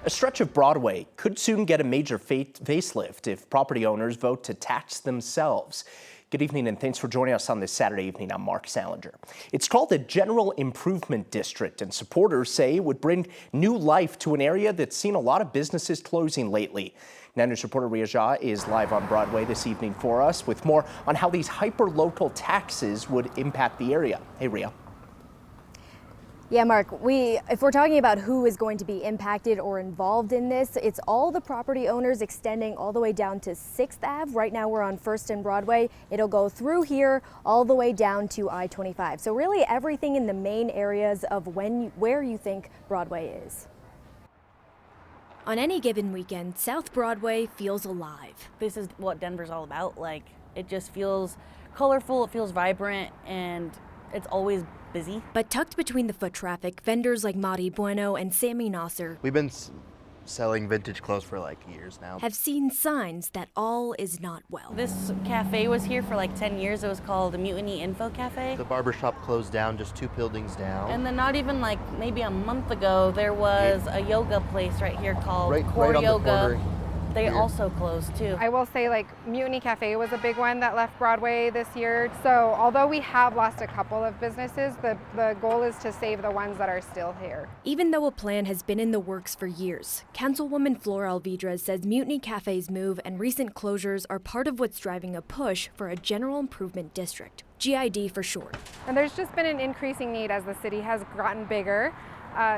A stretch of Broadway could soon get a major facelift if property owners vote to tax themselves. Good evening and thanks for joining us on this Saturday evening. I'm Mark Salinger. It's called the General Improvement District, and supporters say it would bring new life to an area that's seen a lot of businesses closing lately. 9 News reporter Ria Jha is live on Broadway this evening for us with more on how these hyper-local taxes would impact the area. Hey, Ria. Yeah, Mark, if we're talking about who is going to be impacted or involved in this, it's all the property owners extending all the way down to 6th Ave. Right now we're on 1st and Broadway. It'll go through here all the way down to I-25. So really everything in the main areas of where you think Broadway is. On any given weekend, South Broadway feels alive. This is what Denver's all about. Like, it just feels colorful, it feels vibrant, and it's always busy. But tucked between the foot traffic, vendors like Madi Bueno and Sammy Nasser We've been selling vintage clothes for like years now. Have seen signs that all is not well. This cafe was here for like 10 years. It was called the Mutiny Info Cafe. The barbershop closed down just 2 buildings down. And then not even like maybe a month ago, there was a yoga place right here called Core right on Yoga. the corner. They also closed too. I will say, like, Mutiny Cafe was a big one that left Broadway this year. So although we have lost a couple of businesses, the goal is to save the ones that are still here. Even though a plan has been in the works for years, Councilwoman Flora Alvidrez says Mutiny Cafe's move and recent closures are part of what's driving a push for a general improvement district, GID for short. And there's just been an increasing need as the city has gotten bigger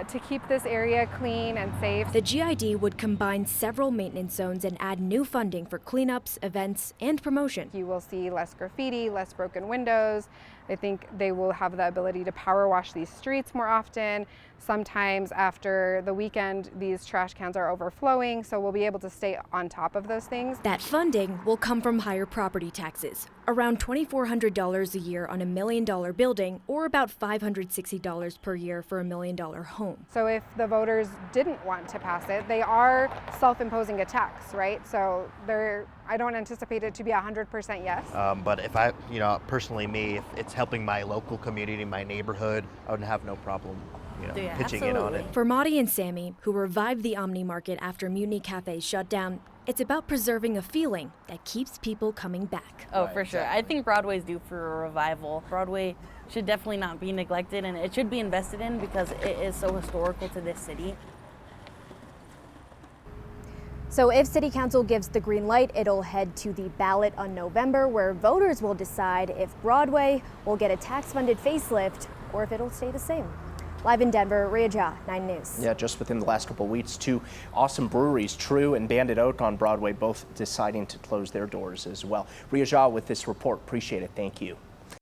to keep this area clean and safe. The GID would combine several maintenance zones and add new funding for cleanups, events, and promotion. You will see less graffiti, less broken windows. I think they will have the ability to power wash these streets more often. Sometimes after the weekend, these trash cans are overflowing, so we'll be able to stay on top of those things. That funding will come from higher property taxes, around $2,400 a year on $1 million building, or about $560 per year for $1 million home. So if the voters didn't want to pass it, they are self-imposing a tax, right? So I don't anticipate it to be 100% yes. But if personally me, if it's helping my local community, my neighborhood, I would have no problem, pitching in on it. For Madi and Sammy, who revived the Omni Market after Mutiny Cafe shut down, it's about preserving a feeling that keeps people coming back. Oh, for sure. I think Broadway's due for a revival. Broadway should definitely not be neglected, and it should be invested in because it is so historical to this city. So if City Council gives the green light, it'll head to the ballot on November, where voters will decide if Broadway will get a tax-funded facelift or if it'll stay the same. Live in Denver, Ria Jha, 9 News. Yeah, just within the last couple of weeks, 2 awesome breweries, True and Bandit Oak on Broadway, both deciding to close their doors as well. Ria Jha with this report. Appreciate it. Thank you.